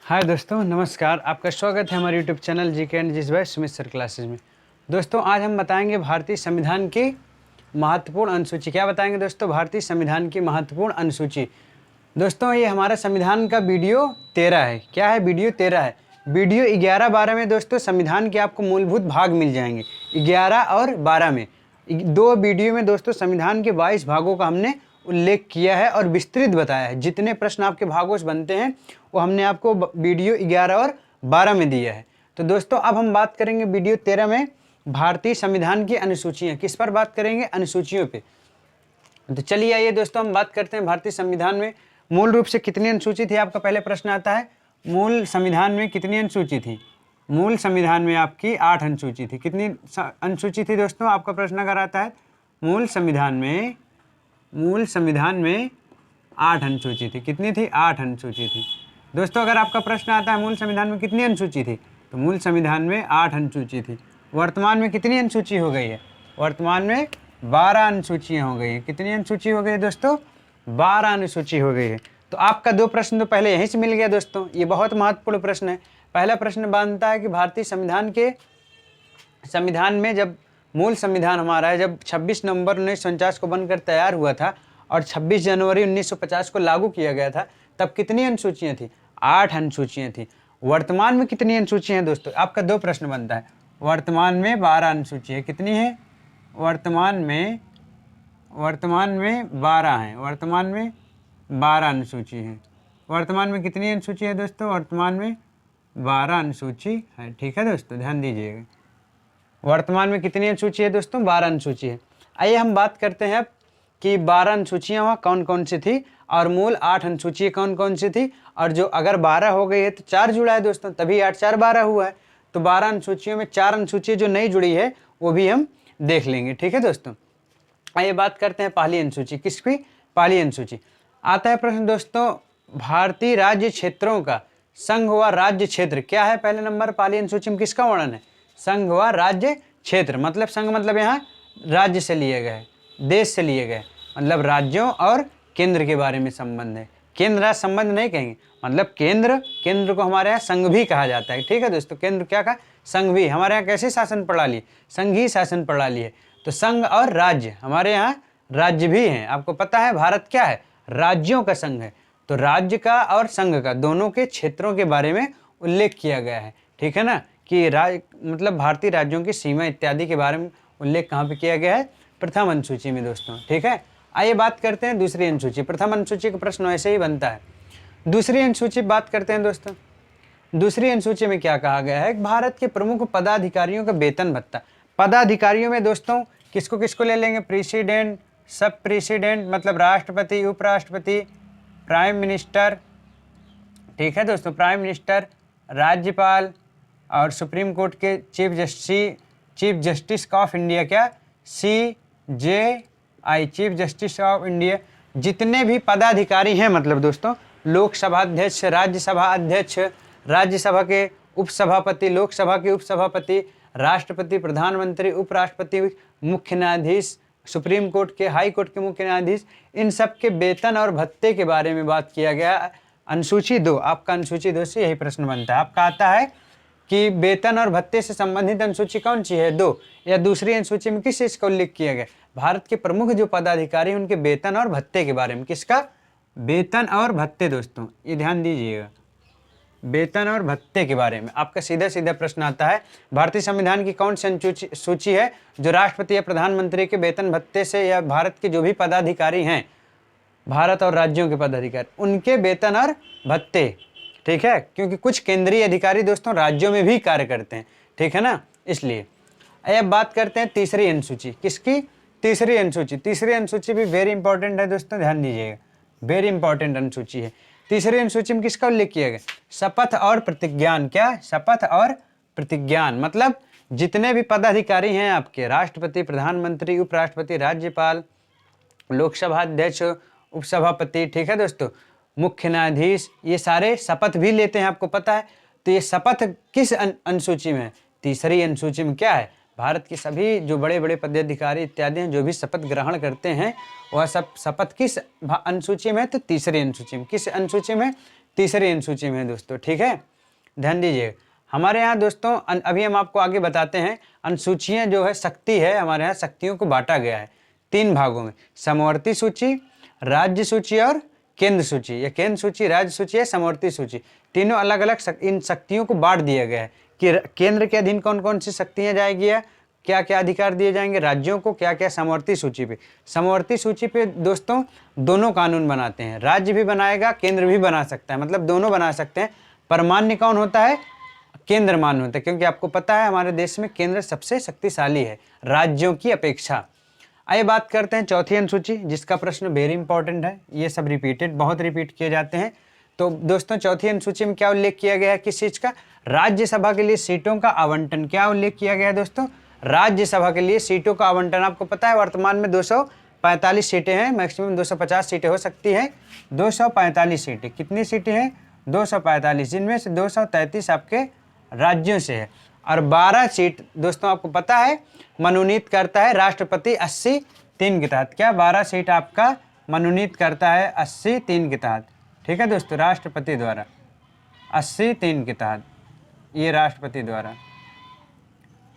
हाय दोस्तों, नमस्कार। आपका स्वागत है हमारे यूट्यूब चैनल जीके एंड जिस भाई सुमित सर क्लासेज में। दोस्तों, आज हम बताएंगे भारतीय संविधान की महत्वपूर्ण अनुसूची। क्या बताएंगे दोस्तों? भारतीय संविधान की महत्वपूर्ण अनुसूची। दोस्तों, ये हमारा संविधान का वीडियो 13 है। क्या है? वीडियो 13 है। वीडियो 11-12 में दोस्तों संविधान के आपको मूलभूत भाग मिल जाएंगे। 11 और 12 में दो वीडियो में दोस्तों संविधान के 22 भागों का हमने उल्लेख किया है और विस्तृत बताया है। जितने प्रश्न आपके भागों से बनते हैं वो हमने आपको वीडियो 11 और 12 में दिया है। तो दोस्तों, अब हम बात करेंगे वीडियो 13 में भारतीय संविधान की अनुसूचियाँ। किस पर बात करेंगे? अनुसूचियों पे। तो चलिए आइए दोस्तों, हम बात करते हैं भारतीय संविधान में मूल रूप से कितनी अनुसूची थी। आपका पहले प्रश्न आता है, मूल संविधान में कितनी अनुसूची थी? मूल संविधान में आपकी 8 अनुसूची थी। कितनी अनुसूची थी दोस्तों? आपका प्रश्न अगर आता है मूल संविधान में 8 अनुसूची थी। कितनी थी? 8 अनुसूची थी। दोस्तों, अगर आपका प्रश्न आता है मूल संविधान में कितनी अनुसूची थी, तो मूल संविधान में 8 अनुसूची थी। वर्तमान में कितनी अनुसूची हो गई है? वर्तमान में 12 अनुसूचियाँ हो गई हैं। कितनी अनुसूची हो गई है दोस्तों? 12 अनुसूची हो गई है। तो आपका 2 प्रश्न तो पहले यहीं से मिल गया दोस्तों। ये बहुत महत्वपूर्ण प्रश्न है। पहला प्रश्न बनता है कि भारतीय संविधान में जब मूल संविधान हमारा है, जब 26 नवंबर 1949 को बनकर तैयार हुआ था और 26 जनवरी 1950 को लागू किया गया था, तब कितनी अनुसूचियाँ थी? 8 अनुसूचियाँ थी। वर्तमान में कितनी अनुसूचियाँ हैं दोस्तों? आपका 2 प्रश्न बनता है। वर्तमान में 12 अनुसूचियाँ कितनी है? वर्तमान में 12 हैं। वर्तमान में 12 अनुसूची है। वर्तमान में कितनी अनुसूची है दोस्तों? वर्तमान में 12 अनुसूची है। ठीक है दोस्तों, ध्यान दीजिएगा। वर्तमान में कितनी अनुसूची है दोस्तों? 12 अनुसूची है। आइए हम बात करते हैं अब कि 12 अनुसूचियाँ वहाँ कौन कौन सी थी और मूल 8 अनुसूची कौन कौन सी थी। और जो अगर 12 हो गई है तो 4 जुड़ा है दोस्तों, तभी 8 4 12 हुआ है। तो 12 अनुसूचियों में 4 अनुसूचियाँ जो नई जुड़ी है वो भी हम देख लेंगे। ठीक है दोस्तों, आइए बात करते हैं पहली अनुसूची। किसकी? पहली अनुसूची। आता है प्रश्न दोस्तों, भारतीय राज्य क्षेत्रों का संघ व राज्य क्षेत्र क्या है? पहले नंबर पहली अनुसूची में किसका वर्णन है? संघ व राज्य क्षेत्र। मतलब संघ मतलब यहाँ राज्य से लिए गए, देश से लिए गए, मतलब राज्यों और केंद्र के बारे में संबंध है। केंद्र राज्य संबंध नहीं कहेंगे, मतलब केंद्र को हमारे यहाँ संघ भी कहा जाता है। ठीक है दोस्तों, केंद्र क्या कहा? संघ भी। हमारे यहाँ कैसी शासन प्रणाली? संघीय शासन प्रणाली है। तो संघ और राज्य, हमारे यहाँ राज्य भी हैं। आपको पता है भारत क्या है? राज्यों का संघ है। तो राज्य का और संघ का दोनों के क्षेत्रों के बारे में उल्लेख किया गया है। ठीक है ना, कि मतलब भारतीय राज्यों की सीमा इत्यादि के बारे में उल्लेख कहाँ पे किया गया है? प्रथम अनुसूची में दोस्तों। ठीक है, आइए बात करते हैं दूसरी अनुसूची। प्रथम अनुसूची का प्रश्न ऐसे ही बनता है। दूसरी अनुसूची बात करते हैं दोस्तों। दूसरी अनुसूची में क्या कहा गया है? भारत के प्रमुख पदाधिकारियों का वेतन भत्ता। पदाधिकारियों में दोस्तों किसको किसको ले लेंगे? प्रेसिडेंट, सब प्रेसिडेंट, मतलब राष्ट्रपति, उपराष्ट्रपति, प्राइम मिनिस्टर। ठीक है दोस्तों, प्राइम मिनिस्टर, राज्यपाल और सुप्रीम कोर्ट के चीफ जस्टिस ऑफ इंडिया। क्या? CJI, chief justice of India. जितने भी पदाधिकारी हैं, मतलब दोस्तों लोकसभा अध्यक्ष, राज्यसभा अध्यक्ष, राज्यसभा के उपसभापति, लोकसभा के उपसभापति, राष्ट्रपति, प्रधानमंत्री, उपराष्ट्रपति, मुख्य न्यायाधीश, सुप्रीम कोर्ट के, हाई कोर्ट के मुख्य न्यायाधीश, इन सब के वेतन और भत्ते के बारे में बात किया गया। अनुसूची 2। आपका अनुसूची 2 से यही प्रश्न बनता है। आपका आता है कि वेतन और भत्ते से संबंधित अनुसूची कौन सी है? 2। या दूसरी अनुसूची में किस चीज का उल्लेख किया गया? भारत के प्रमुख जो पदाधिकारी हैं उनके वेतन और भत्ते के बारे में। किसका? वेतन और भत्ते दोस्तों, ये ध्यान दीजिएगा, वेतन और भत्ते के बारे में। आपका सीधा सीधा प्रश्न आता है, भारतीय संविधान की कौन सी सूची है जो राष्ट्रपति या प्रधानमंत्री के वेतन भत्ते से, या भारत के जो भी पदाधिकारी हैं, भारत और राज्यों के पदाधिकारी, उनके वेतन और भत्ते। ठीक है, क्योंकि कुछ केंद्रीय अधिकारी दोस्तों राज्यों में भी कार्य करते हैं। ठीक है ना, इसलिए। अब बात करते हैं तीसरी अनुसूची। किसकी? तीसरी अनुसूची। तीसरी अनुसूची भी वेरी इंपॉर्टेंट है दोस्तों, ध्यान दीजिएगा, वेरी इंपॉर्टेंट अनुसूची है। तीसरी अनुसूची में किसका उल्लेख किया गया? शपथ और प्रतिज्ञान। क्या? शपथ और प्रतिज्ञान, मतलब जितने भी पदाधिकारी हैं आपके, राष्ट्रपति, प्रधानमंत्री, उपराष्ट्रपति, राज्यपाल, लोकसभा अध्यक्ष, उपसभापति, ठीक है दोस्तों, मुख्य न्यायाधीश, ये सारे शपथ भी लेते हैं, आपको पता है। तो ये शपथ किस अनुसूची में है? तीसरी अनुसूची में। क्या है? भारत के सभी जो बड़े बड़े पदाधिकारी इत्यादि हैं जो भी शपथ ग्रहण करते हैं, वह सब शपथ किस अनुसूची में है? तो तीसरी अनुसूची में। किस अनुसूची में? तीसरी अनुसूची में है दोस्तों। ठीक है, ध्यान दीजिए। हमारे यहाँ दोस्तों अभी हम आपको आगे बताते हैं अनुसूचियाँ जो है शक्ति है, हमारे यहाँ शक्तियों को बांटा गया है 3 भागों में, समवर्ती सूची, राज्य सूची और केंद्र सूची। या केंद्र सूची, राज्य सूची है, समवर्ती सूची, तीनों अलग अलग इन शक्तियों को बांट दिया गया है कि केंद्र के अधीन कौन कौन सी शक्तियाँ जाएगी या क्या क्या अधिकार दिए जाएंगे, राज्यों को क्या क्या समवर्ती सूची पे। समवर्ती सूची पे दोस्तों दोनों कानून बनाते हैं, राज्य भी बनाएगा, केंद्र भी बना सकता है, मतलब दोनों बना सकते हैं। पर मान्य कौन होता है? केंद्र मान्य होता है, क्योंकि आपको पता है हमारे देश में केंद्र सबसे शक्तिशाली है राज्यों की अपेक्षा। आइए बात करते हैं चौथी अनुसूची, जिसका प्रश्न वेरी इंपॉर्टेंट है, ये सब रिपीटेड, बहुत रिपीट किए जाते हैं। तो दोस्तों चौथी अनुसूची में क्या उल्लेख किया गया है, किस चीज़ का? राज्यसभा के लिए सीटों का आवंटन। क्या उल्लेख किया गया है दोस्तों? राज्यसभा के लिए सीटों का आवंटन। आपको पता है वर्तमान में 245 सीटें हैं, मैक्सिमम 250 सीटें हो सकती हैं। 245 सीटें, कितनी सीटें हैं? 245, जिनमें से 233 आपके राज्यों से है और 12 सीट दोस्तों आपको पता है मनोनीत करता है राष्ट्रपति 80(3) के तहत। क्या? 12 सीट आपका मनोनीत करता है 80(3) के तहत। ठीक है दोस्तों, राष्ट्रपति द्वारा 80(3) के तहत, ये राष्ट्रपति द्वारा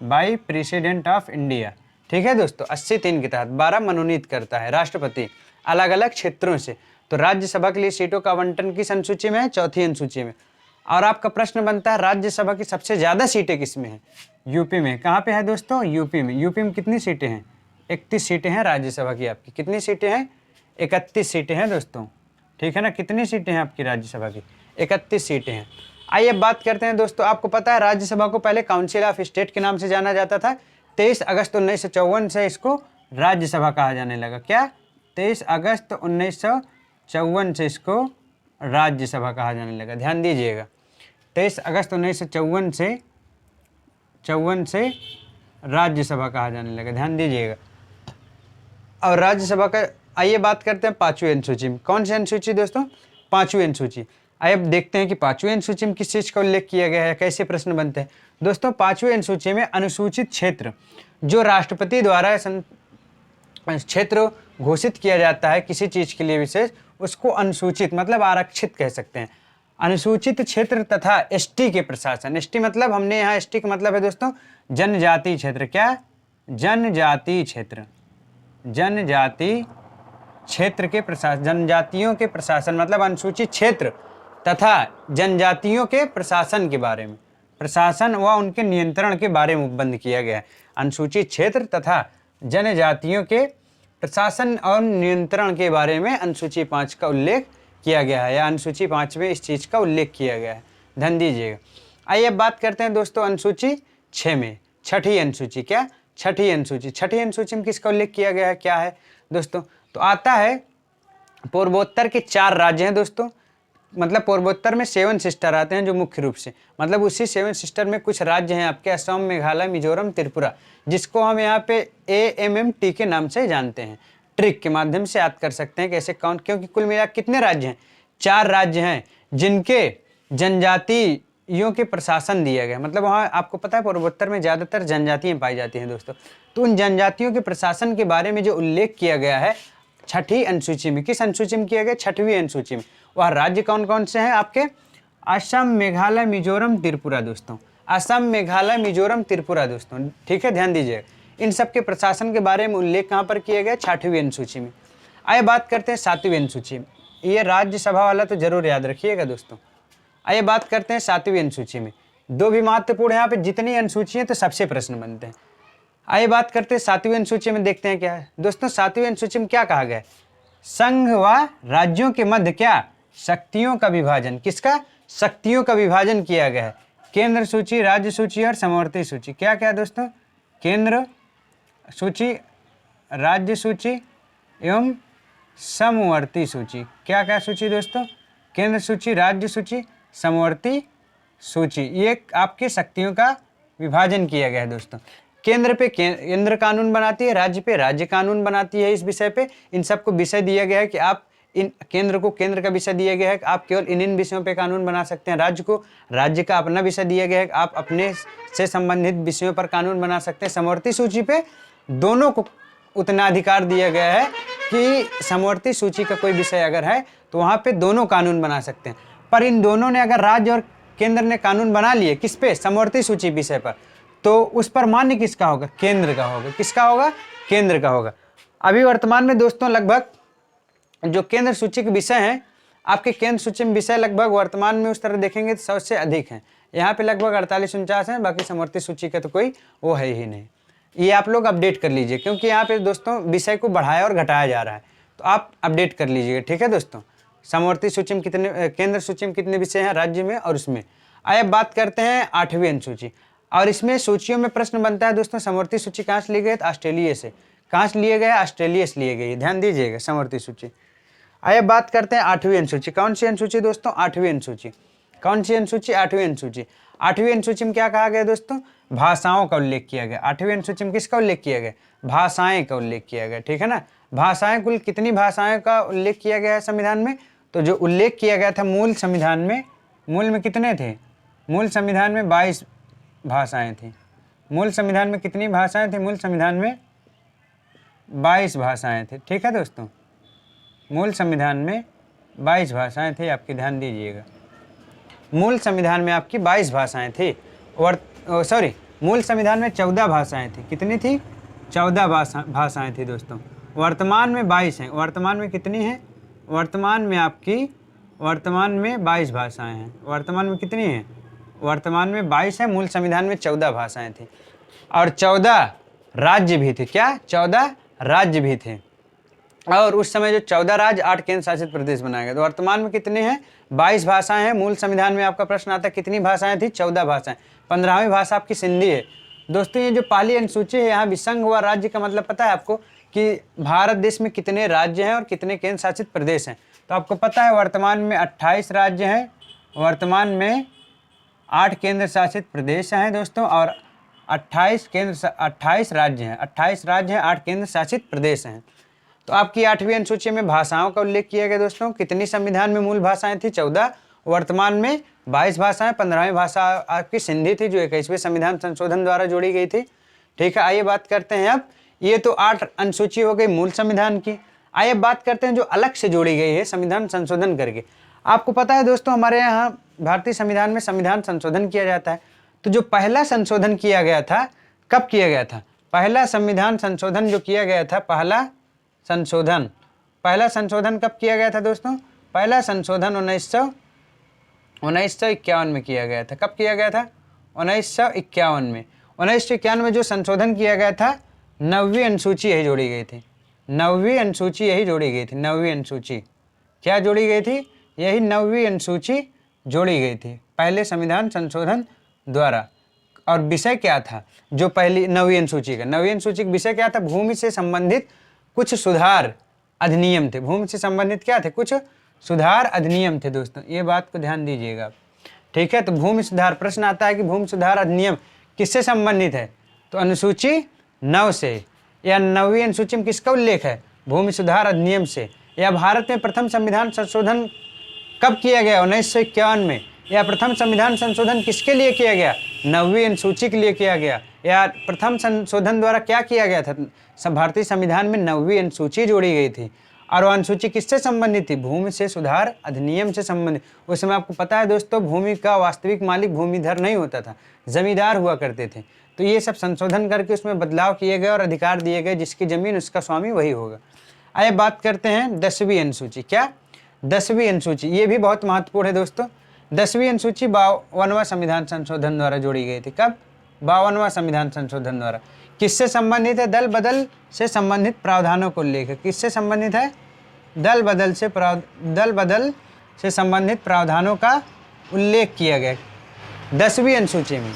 बाई प्रेसिडेंट ऑफ इंडिया। ठीक है दोस्तों, 80(3) के तहत 12 मनोनीत करता है राष्ट्रपति अलग अलग क्षेत्रों से। तो राज्यसभा के लिए सीटों का आवंटन किस अनुसूची में है? चौथी अनुसूची में। और आपका प्रश्न बनता है राज्यसभा की सबसे ज़्यादा सीटें किस में हैं? यूपी में। कहाँ पे है दोस्तों? यूपी में। यूपी में कितनी सीटें हैं? 31 सीटें हैं राज्यसभा की आपकी। कितनी सीटें हैं? 31 सीटें हैं दोस्तों। ठीक है ना, कितनी सीटें हैं आपकी राज्यसभा की? 31 सीटें हैं। आइए बात करते हैं दोस्तों, आपको पता है राज्यसभा को पहले काउंसिल ऑफ स्टेट के नाम से जाना जाता था। 23 अगस्त 1954 से इसको राज्यसभा कहा जाने लगा। क्या? 23 अगस्त 1954 से इसको राज्यसभा कहा जाने लगा। ध्यान दीजिएगा, 23 अगस्त 1954 से राज्यसभा कहा जाने लगा। ध्यान दीजिएगा। और राज्यसभा का आइए बात करते हैं 5वीं अनुसूची में। कौन सी अनुसूची दोस्तों? 5वीं अनुसूची। आइए अब देखते हैं कि 5वीं अनुसूची में किस चीज़ का उल्लेख किया गया है, कैसे प्रश्न बनते हैं दोस्तों। 5वीं अनुसूची में अनुसूचित क्षेत्र जो राष्ट्रपति द्वारा क्षेत्र घोषित किया जाता है किसी चीज़ के लिए विशेष, उसको अनुसूचित मतलब आरक्षित कह सकते हैं। अनुसूचित क्षेत्र तथा एसटी के प्रशासन। एसटी मतलब हमने यहाँ एसटी का मतलब है दोस्तों जनजातीय क्षेत्र। क्या? जनजातीय क्षेत्र। जनजातीय क्षेत्र के प्रशासन, जनजातियों के प्रशासन मतलब अनुसूचित क्षेत्र तथा जनजातियों के प्रशासन के बारे में, प्रशासन व उनके नियंत्रण के बारे में उपबंध किया गया है। अनुसूचित क्षेत्र तथा जनजातियों के प्रशासन और नियंत्रण के बारे में अनुसूची 5 का उल्लेख किया गया है, या अनुसूची 5 में इस चीज़ का उल्लेख किया गया है। ध्यान दीजिएगा। आइए अब बात करते हैं दोस्तों अनुसूची 6 में, छठी अनुसूची। क्या? छठी अनुसूची। छठी अनुसूची में किसका उल्लेख किया गया है, क्या है दोस्तों? तो आता है पूर्वोत्तर के 4 राज्य हैं दोस्तों, मतलब पूर्वोत्तर में 7 सिस्टर आते हैं जो मुख्य रूप से, मतलब उसी 7 सिस्टर में कुछ राज्य हैं आपके असम, मेघालय, मिजोरम, त्रिपुरा, जिसको हम यहाँ पे AMMT के नाम से जानते हैं। ट्रिक के माध्यम से याद कर सकते हैं कैसे कौन, क्योंकि कुल मिला कितने राज्य हैं? 4 राज्य हैं जिनके जनजातियों के प्रशासन दिया गया, मतलब वहाँ आपको पता है पूर्वोत्तर में ज़्यादातर जनजातियाँ पाई जाती हैं दोस्तों। तो उन जनजातियों के प्रशासन के बारे में जो उल्लेख किया गया है छठी अनुसूची में, किस अनुसूची में किया गया? 6वीं अनुसूची में। वह राज्य कौन कौन से हैं आपके? असम, मेघालय, मिजोरम, त्रिपुरा दोस्तों। असम, मेघालय, मिजोरम, त्रिपुरा दोस्तों। ठीक है, ध्यान दीजिए। इन सब के प्रशासन के बारे में उल्लेख कहाँ पर किया गया? 6वीं अनुसूची में। आइए बात करते हैं 7वीं अनुसूची में। ये राज्यसभा वाला तो जरूर याद रखिएगा दोस्तों। आइए बात करते हैं 7वीं अनुसूची में। 2 भी महत्वपूर्ण है यहाँ पे, जितनी अनुसूची है तो सबसे प्रश्न बनते हैं। आइए बात करते हैं 7वीं अनुसूची में, देखते हैं क्या है दोस्तों। 7वीं अनुसूची में क्या कहा गया है? संघ व राज्यों के मध्य क्या? शक्तियों का विभाजन। किसका? शक्तियों का विभाजन किया गया है। केंद्र सूची, राज्य सूची और समवर्ती सूची। क्या क्या दोस्तों? केंद्र सूची, राज्य सूची एवं समवर्ती सूची। क्या क्या सूची दोस्तों? केंद्र सूची, राज्य सूची, समवर्ती सूची। ये आपके शक्तियों का विभाजन किया गया है दोस्तों। केंद्र पे केंद्र कानून बनाती है, राज्य पे राज्य कानून बनाती है। इस विषय पे इन सबको विषय दिया गया है कि आप इन केंद्र को केंद्र का विषय दिया गया है कि आप केवल इन विषयों पे कानून बना सकते हैं। राज्य को राज्य का अपना विषय दिया गया है कि आप अपने से संबंधित विषयों पर कानून बना सकते हैं। समवर्ती सूची पे दोनों को उतना अधिकार दिया गया है कि समवर्ती सूची का कोई विषय अगर है तो वहाँ पे दोनों कानून बना सकते हैं। पर इन दोनों ने अगर राज्य और केंद्र ने कानून बना लिए किस पे, समवर्ती सूची विषय पर, तो उस पर मान्य किसका होगा, केंद्र का होगा। किसका होगा, केंद्र का होगा। अभी वर्तमान में दोस्तों लगभग जो केंद्र सूची के विषय हैं, आपके केंद्र सूची में विषय लगभग वर्तमान में उस तरह देखेंगे तो 100 से अधिक हैं। यहाँ पे लगभग 48-49 हैं, बाकी समवर्ती सूची का तो कोई वो है ही नहीं। ये आप लोग अपडेट कर लीजिए, क्योंकि यहाँ पे दोस्तों विषय को बढ़ाया और घटाया जा रहा है, तो आप अपडेट कर लीजिएगा, ठीक है दोस्तों। समवर्ती सूची में कितने, केंद्र सूची में कितने विषय हैं राज्य में और उसमें। आइए बात करते हैं 8वीं अनुसूची, और इसमें सूचियों में प्रश्न बनता है दोस्तों, समवर्ती सूची कहाँ से ली गई, तो ऑस्ट्रेलिया से। कहाँ से लिए गए, ऑस्ट्रेलिया से लिए गए, ध्यान दीजिएगा समवर्ती सूची। आइए बात करते हैं 8वीं अनुसूची। कौन सी अनुसूची दोस्तों, 8वीं अनुसूची। कौन सी अनुसूची, 8वीं अनुसूची। 8वीं अनुसूची में क्या कहा गया दोस्तों, भाषाओं का उल्लेख किया गया। 8वीं अनुसूची में किसका उल्लेख किया गया, भाषाएं का उल्लेख किया गया, ठीक है ना। भाषाएं, कुल कितनी भाषाएं का उल्लेख किया गया है संविधान में, तो जो उल्लेख किया गया था मूल संविधान में, मूल में कितने थे, मूल संविधान में 22 भाषाएं थी। मूल संविधान में कितनी भाषाएं थी, मूल संविधान में 22 भाषाएं थी, ठीक है दोस्तों। मूल संविधान में 22 भाषाएं थी, आपकी ध्यान दीजिएगा। मूल संविधान में आपकी 22 भाषाएं थी, और मूल संविधान में 14 भाषाएं थी। कितनी थी, 14 भाषाएं थी दोस्तों। वर्तमान में 22 हैं। वर्तमान में कितनी हैं, वर्तमान में आपकी, वर्तमान में 22 भाषाएं हैं। वर्तमान में कितनी हैं, वर्तमान में 22 है, मूल संविधान में 14 भाषाएं थी, और 14 राज्य भी थे। क्या, 14 राज्य भी थे। और उस समय जो 14 राज्य 8 केंद्र शासित प्रदेश बनाए गए। तो वर्तमान में कितने हैं, 22 भाषाएं हैं। मूल संविधान में आपका प्रश्न आता है कितनी भाषाएं थी, 14 भाषाएं। 15वीं भाषा आपकी सिंधी है। दोस्तों ये जो पहली अनुसूची है, यहाँ विसंग हुआ राज्य का मतलब पता है आपको कि भारत देश में कितने राज्य हैं और कितने केंद्र शासित प्रदेश हैं। तो आपको पता है वर्तमान में 28 राज्य हैं, वर्तमान में 8 केंद्र शासित प्रदेश हैं दोस्तों, और 28 राज्य हैं। 28 राज्य हैं, 8 केंद्र शासित प्रदेश हैं। तो आपकी 8वीं अनुसूची में भाषाओं का उल्लेख किया गया दोस्तों। कितनी संविधान में मूल भाषाएं थी, 14। वर्तमान में 22 भाषाएं। 15वीं भाषा आपकी सिंधी थी, जो 21वें संविधान संशोधन द्वारा जोड़ी गई थी, ठीक है। आइए बात करते हैं अब, ये तो 8 अनुसूची हो गई मूल संविधान की। आइए बात करते हैं जो अलग से जोड़ी गई है संविधान संशोधन करके। आपको पता है दोस्तों हमारे यहाँ भारतीय संविधान में संविधान संशोधन किया जाता है। तो जो पहला संशोधन किया गया था, कब किया गया था, पहला संविधान संशोधन जो किया गया था, पहला संशोधन कब किया गया था दोस्तों, पहला संशोधन 1951 में किया गया था। कब किया गया था, 1951 में। 1951 में जो संशोधन किया गया था, 9वीं अनुसूची यही जोड़ी गई थी। 9वीं अनुसूची यही जोड़ी गई थी। 9वीं अनुसूची क्या जोड़ी गई थी, यही 9वीं अनुसूची जोड़ी गई थी पहले संविधान संशोधन द्वारा। और विषय क्या था, जो पहली 9वीं अनुसूची का, 9वीं अनुसूची का विषय क्या था, भूमि से संबंधित कुछ सुधार अधिनियम थे। भूमि से संबंधित क्या थे, कुछ सुधार अधिनियम थे दोस्तों, ये बात को ध्यान दीजिएगा, ठीक है। तो भूमि सुधार, प्रश्न आता है कि भूमि सुधार अधिनियम किससे संबंधित है, तो अनुसूची 9 से, या 9वीं अनुसूची में किसका उल्लेख है, भूमि सुधार अधिनियम से। या भारत में प्रथम संविधान संशोधन कब किया गया, 1951 में। या प्रथम संविधान संशोधन किसके लिए किया गया, 9वीं अनुसूची के लिए किया गया। या प्रथम संशोधन द्वारा क्या किया गया था, भारतीय संविधान में 9वीं अनुसूची जोड़ी गई थी, और वह अनुसूची किससे संबंधित थी, भूमि से सुधार अधिनियम से संबंधित। उस समय आपको पता है दोस्तों, भूमि का वास्तविक मालिक भूमिधर नहीं होता था, जमींदार हुआ करते थे। तो ये सब संशोधन करके उसमें बदलाव किए गए और अधिकार दिए गए, जिसकी जमीन उसका स्वामी वही होगा। आइए बात करते हैं 10वीं अनुसूची। क्या, 10वीं अनुसूची, ये भी बहुत महत्वपूर्ण है दोस्तों। 10वीं अनुसूची 52वां संविधान संशोधन द्वारा जोड़ी गई थी। कब, 52वां संविधान संशोधन द्वारा। किससे संबंधित है, दल बदल से संबंधित प्रावधानों को उल्लेख है। किससे संबंधित है, दल बदल से संबंधित प्रावधानों का उल्लेख किया गया 10वीं अनुसूची में।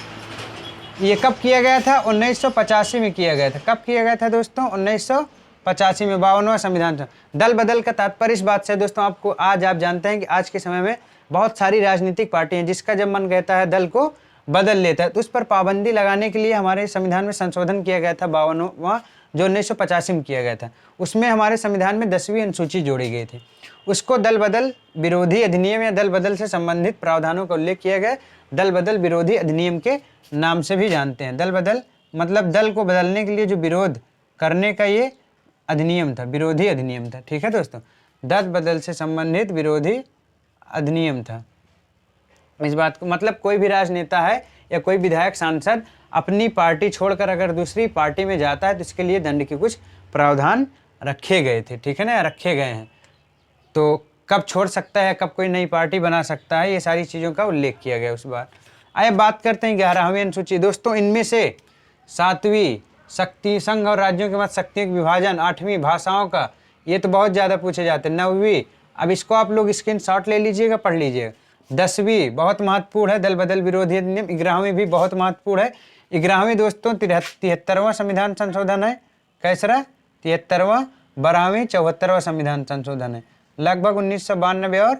ये कब किया गया था, 1985 में किया गया था। कब किया गया था दोस्तों, 1985 में 52वां संविधान। दल बदल का तात्पर्य इस बात से दोस्तों, आपको आज आप जानते हैं कि आज के समय में बहुत सारी राजनीतिक पार्टी हैं, जिसका जब मन कहता है दल को बदल लेता है, तो उस पर पाबंदी लगाने के लिए हमारे संविधान में संशोधन किया गया था 52वां, जो 1985 में किया गया था। उसमें हमारे संविधान में 10वीं अनुसूची जोड़ी गई थी। उसको दल बदल विरोधी अधिनियम या दल बदल से संबंधित प्रावधानों का उल्लेख किया गया। दल बदल विरोधी अधिनियम के नाम से भी जानते हैं। दल बदल मतलब दल को बदलने के लिए जो विरोध करने का ये अधिनियम था, विरोधी अधिनियम था, ठीक है दोस्तों। दल बदल से संबंधित विरोधी अधिनियम था, इस बात को मतलब कोई भी राजनेता है या कोई विधायक सांसद अपनी पार्टी छोड़कर अगर दूसरी पार्टी में जाता है तो इसके लिए दंड के कुछ प्रावधान रखे गए थे, ठीक है ना, रखे गए हैं। तो कब छोड़ सकता है, कब कोई नई पार्टी बना सकता है, ये सारी चीज़ों का उल्लेख किया गया उस बार। आइए बात करते हैं 11वीं अनुसूची। दोस्तों इनमें से 7वीं शक्ति संघ और राज्यों के मध्य शक्तियों का विभाजन, 8वीं भाषाओं का, ये तो बहुत ज़्यादा पूछे जाते हैं। 9वीं, अब इसको आप लोग स्क्रीनशॉट ले लीजिएगा, पढ़ लीजिएगा। 10वीं बहुत महत्वपूर्ण है, दल बदल विरोधी अधिनियम। 11वीं भी बहुत महत्वपूर्ण है। 11वीं दोस्तों 73वां संविधान संशोधन है। कैसरा 73वां, 12वीं 74वां संविधान संशोधन है। लगभग 1992 और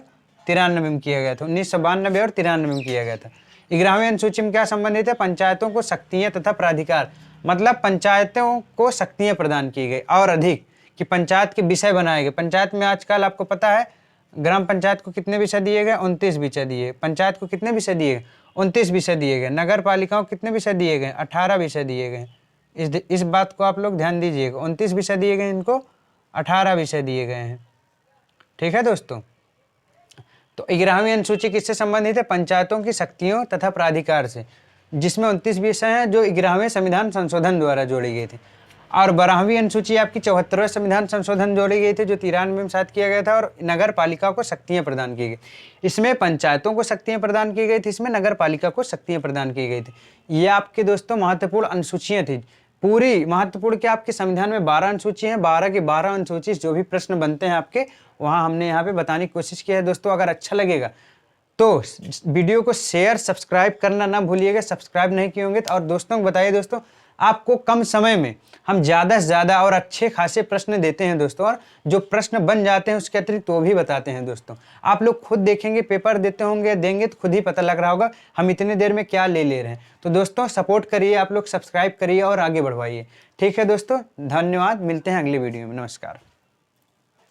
93 में किया गया था। 1992 और 93 में किया गया था। 11वीं अनुसूची में क्या संबंधित है? पंचायतों को शक्तियाँ तथा प्राधिकार, मतलब पंचायतों को शक्तियाँ प्रदान की गई और अधिक कि पंचायत के विषय बनाए गए। पंचायत में आजकल आपको पता है ग्राम पंचायत को कितने विषय दिए गए? 29 विषय दिए। पंचायत को कितने विषय दिए गए? 29 विषय दिए गए। नगर पालिकाओं को कितने विषय दिए गए? 18 विषय दिए गए। इस बात को आप लोग ध्यान दीजिएगा। 29 विषय दिए गए, इनको 18 विषय दिए गए हैं, ठीक है दोस्तों। तो 11वीं अनुसूची किससे संबंधित है? पंचायतों की शक्तियों तथा प्राधिकार से, जिसमें 29 विषय हैं जो 11वें संविधान संशोधन द्वारा जोड़े गए थे। और 12वीं अनुसूची आपकी 74वें संविधान संशोधन जोड़े गए थे जो 93 में साथ किया गया था, और नगर पालिका को शक्तियाँ प्रदान की गई। इसमें पंचायतों को शक्तियाँ प्रदान की गई थी, इसमें नगर पालिका को शक्तियाँ प्रदान की गई थी। ये आपके दोस्तों महत्वपूर्ण अनुसूचियाँ थी। पूरी महत्वपूर्ण क्या आपके संविधान में 12 अनुसूची हैं। 12 के 12 अनुसूची जो भी प्रश्न बनते हैं आपके, वहाँ हमने यहाँ पे बताने की कोशिश की है दोस्तों। अगर अच्छा लगेगा तो वीडियो को शेयर सब्सक्राइब करना ना भूलिएगा। सब्सक्राइब नहीं किए होंगे तो। और दोस्तों को बताइए दोस्तों, आपको कम समय में हम ज़्यादा से ज़्यादा और अच्छे खासे प्रश्न देते हैं दोस्तों, और जो प्रश्न बन जाते हैं उसके अतिरिक्त वो भी बताते हैं दोस्तों। आप लोग खुद देखेंगे, पेपर देते होंगे, देंगे तो खुद ही पता लग रहा होगा हम इतने देर में क्या ले रहे हैं। तो दोस्तों सपोर्ट करिए, आप लोग सब्सक्राइब करिए और आगे बढ़वाइए, ठीक है दोस्तों। धन्यवाद, मिलते हैं अगले वीडियो में। नमस्कार।